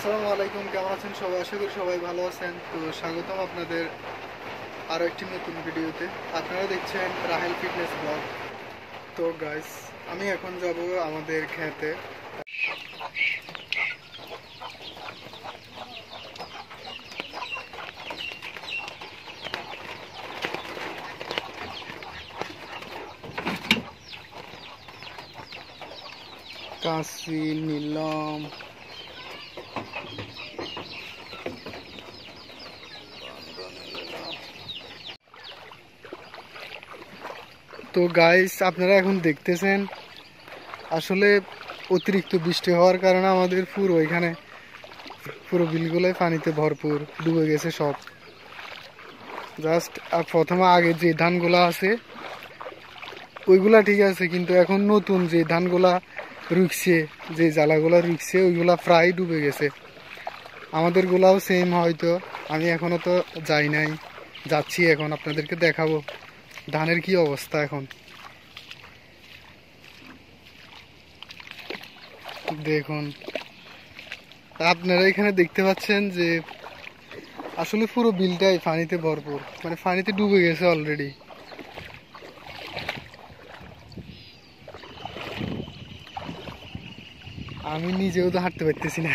আসসালামু আলাইকুম, কেমন আছেন সবাই? আশা করি সবাই ভালো আছেন। তো স্বাগতম আপনাদের আরও একটি নতুন ভিডিওতে। আপনারা দেখছেন রাহেল ফিটনেস ব্লগ। তো গাইস, আমি এখন যাব আমাদের খেতে। কাশি নিলাম। তো গাইস, আপনারা এখন দেখতেছেন আসলে অতিরিক্ত বৃষ্টি হওয়ার কারণে আমাদের পুরো বিলগুলোই পানিতে ভরপুর, ডুবে গেছে সব। জাস্ট প্রথমে আগে যে ধানগুলো আছে ওইগুলা ঠিক আছে, কিন্তু এখন নতুন যে ধানগুলা রুখছে, যে জ্বালাগুলা রুখছে ওইগুলা প্রায় ডুবে গেছে। আমাদের গুলাও সেম হয়তো। আমি এখনো তো যাই নাই, যাচ্ছি এখন, আপনাদেরকে দেখাবো ধানের কি অবস্থা এখন। দেখুন, আপনারা এখানে দেখতে পাচ্ছেন যে আসলে পুরো বিলটাই পানিতে ভরপুর, মানে পানিতে ডুবে গেছে অলরেডি। আমি নিজেও তো হাঁটতে পারতেছি না,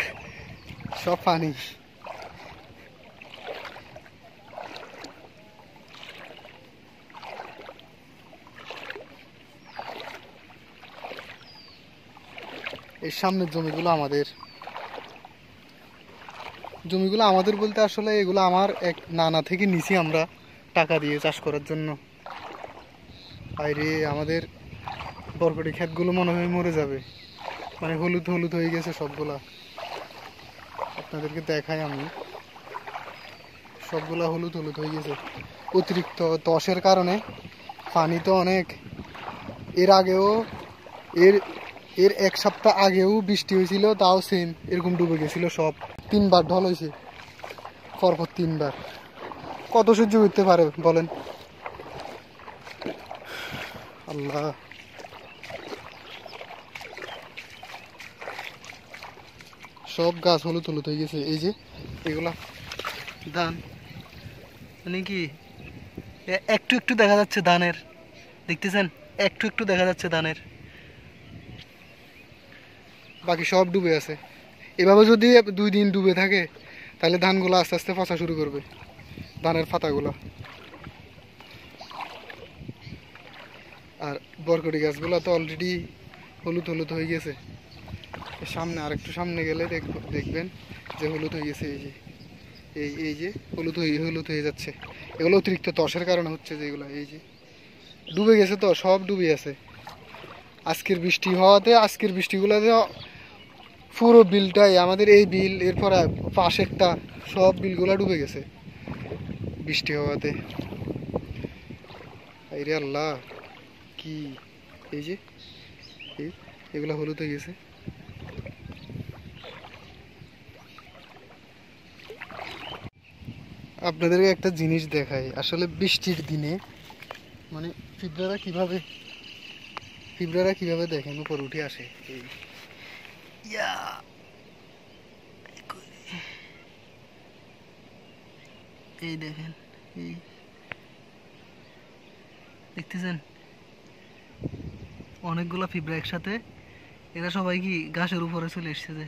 সব পানি। এর সামনের জমিগুলো আমাদের বলতে আসলে এগুলো আমার এক নানা থেকে নিছি আমরা টাকা দিয়ে চাষ করার জন্য। বাইরে আমাদের বরবটি ক্ষেতগুলো মনে হয় মরে যাবে, মানে হলুদ হলুদ হয়ে গেছে সবগুলা। আপনাদেরকে দেখাই আমি, সবগুলা হলুদ হলুদ হয়ে গেছে অতিরিক্ত তসের কারণে। পানি তো অনেক, এর আগেও এর এর এক সপ্তাহ আগেও বৃষ্টি হয়েছিল, তাও সেম এরকম ডুবে গেছিল সব। 3বার ঢল হয়েছে, পরপর 3বার। কত সহ্য করতে পারে বলেন? আল্লাহ, সব গাছ হলুদ হলুদ হয়ে গেছে। এই যে এগুলা ধান, মানে কি একটু একটু দেখা যাচ্ছে ধানের, দেখতেছেন? একটু একটু দেখা যাচ্ছে ধানের, বাকি সব ডুবে আছে। এভাবে যদি 2 দিন ডুবে থাকে তাহলে ধানগুলো আস্তে আস্তে পচা শুরু করবে, ধানের পাতাগুলো। আর বরকটি গাছগুলো তো অলরেডি হলুদ হলুদ হয়ে গেছে। সামনে আর একটু সামনে গেলে দেখবেন যে হলুদ হয়ে গেছে। এই যে এই যে হলুদ হয়ে যাচ্ছে। এগুলো অতিরিক্ত তসের কারণে হচ্ছে, যেগুলো এই যে ডুবে গেছে, তো সব ডুবে আছে আজকের বৃষ্টি হওয়াতে। আজকের বৃষ্টিগুলোতে পুরো বিলটাই আমাদের, এই বিল, এরপর পাশেরটা, সব বিলগুলো ডুবে গেছে বৃষ্টি হওয়াতে। আরে আল্লাহ, কি এই যে এগুলো হলুদ হয়ে গেছে। আপনাদেরকে একটা জিনিস দেখাই, আসলে বৃষ্টির দিনে মানে পিঁপড়ারা কিভাবে দেখেন উপর উঠে আসে। এই দেখেন, এই দেখতেছেন অনেকগুলা পিঁপড়া একসাথে। এরা সবাই কি গাছের উপরে চলে এসছে যে।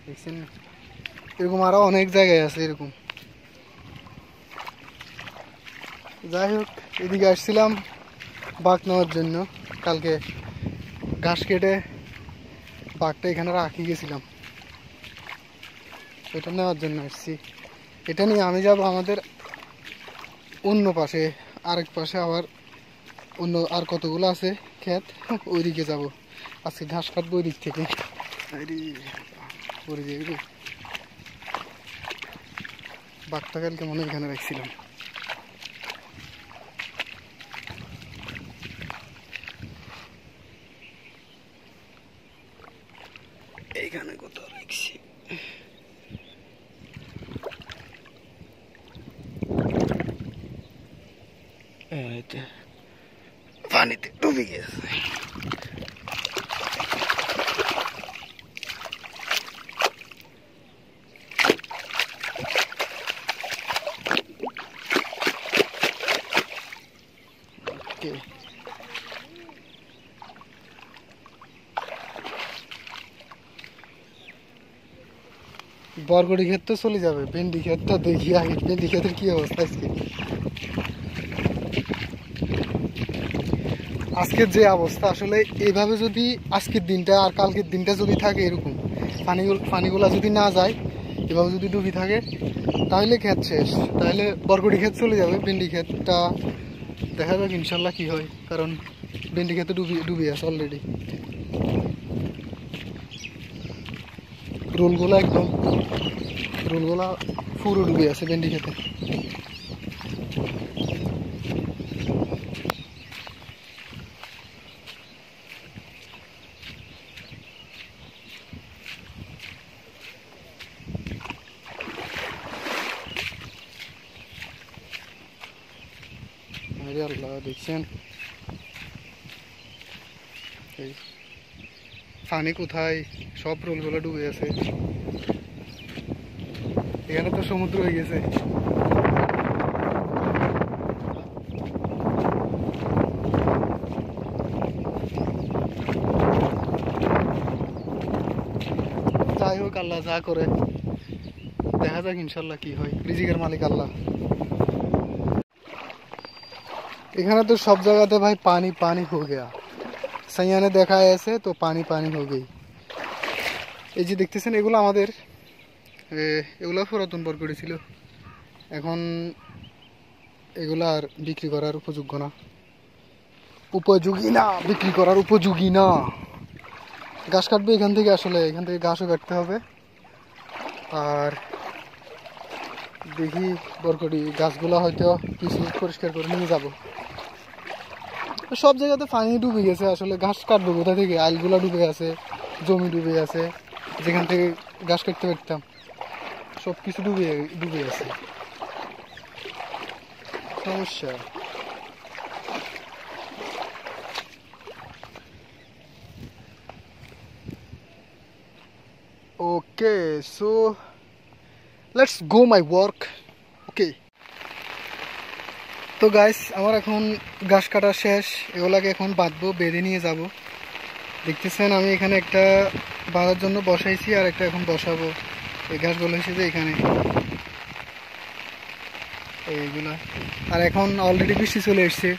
দেখছেন, এরকম আরো অনেক জায়গায় আছে এরকম। যাই হোক, এদিকে আসছিলাম বাঘ নেওয়ার জন্য। কালকে ঘাস কেটে বাঘটা এখানে রাখি গেছিলাম, এটা নেওয়ার জন্য আসছি। এটা নিয়ে আমি যাব আমাদের অন্য পাশে, আরেক পাশে আবার অন্য আর কতগুলো আছে ক্ষেত, ওইদিকে যাব। আজকে ঘাস কাটবো ওই দিক থেকে। বাঘটা কালকে মনে এখানে রাখছিলাম। এইখানে কোথাও রাখছি। পানিতে ডুবে গেছে। বরবটি ক্ষেত তো চলে যাবে, ভেন্ডি ক্ষেতটা দেখি আগে, ভেন্ডি ক্ষেতের কি অবস্থা আজকে। আজকের যে অবস্থা আসলে এইভাবে যদি আজকের দিনটা আর কালকের দিনটা যদি থাকে এরকম পানিগুলা যদি না যায়, এভাবে যদি ডুবি থাকে, তাহলে ক্ষেত শেষ, তাহলে বরবটি ক্ষেত চলে যাবে। ভেন্ডি ক্ষেতটা দেখা যাক ইনশাল্লাহ কি হয়, কারণ ভেন্ডি ক্ষেতে ডুবি আছে অলরেডি। রোলগুলা পুরো ডুবে আছে ভেন্ডি খেতে। আল্লাহ, দেখছেন পানি কোথায়, সব রোলগুলো ডুবে আছে। এখানে তো সমুদ্র হয়ে গেছে। যাই হোক, আল্লাহ যা করে দেখা যাক ইনশাল্লাহ কি হয়, রিজিকের মালিক আল্লাহ। এখানে তো সব জায়গাতে ভাই পানি পানি হয়ে গেয়া, সাইয়ানে দেখা আছে তো পানি পানি হয়ে গেই। এই যে দেখতেছেন এগুলো আমাদের, এগুলো পুরাতন বরবটি ছিল, এখন এগুলো আর বিক্রি করার উপযোগী না, বিক্রি করার উপযোগী না। ঘাস কাটবে এখান থেকে, আসলে এখান থেকে ঘাসও কাটতে হবে। আর দেখি বরবটি গাছগুলো হয়তো কিছু পরিষ্কার করে নিয়ে যাব। সব জায়গাতে পানি ডুবে গেছে, আসলে ঘাস কাটবো কোথা থেকে? আইলগুলো ডুবে আছে, জমি ডুবে আছে, যেখান থেকে ঘাস কাটতে পারতাম সব কিছু ডুবে আছে, সমস্যা। Okay, so let's go my work. Okay, তো গাইস আমার এখন ঘাস কাটা শেষ, এগুলাকে এখন বাঁধবো, বেঁধে নিয়ে যাব। দেখতেছেন আমি এখানে একটা বাঁধার জন্য বসাইছি, আর একটা এখন বসাবো। এই ঘাসগুলো এসেছে এখানে এইগুলা, আর এখন অলরেডি বৃষ্টি চলে এসছে।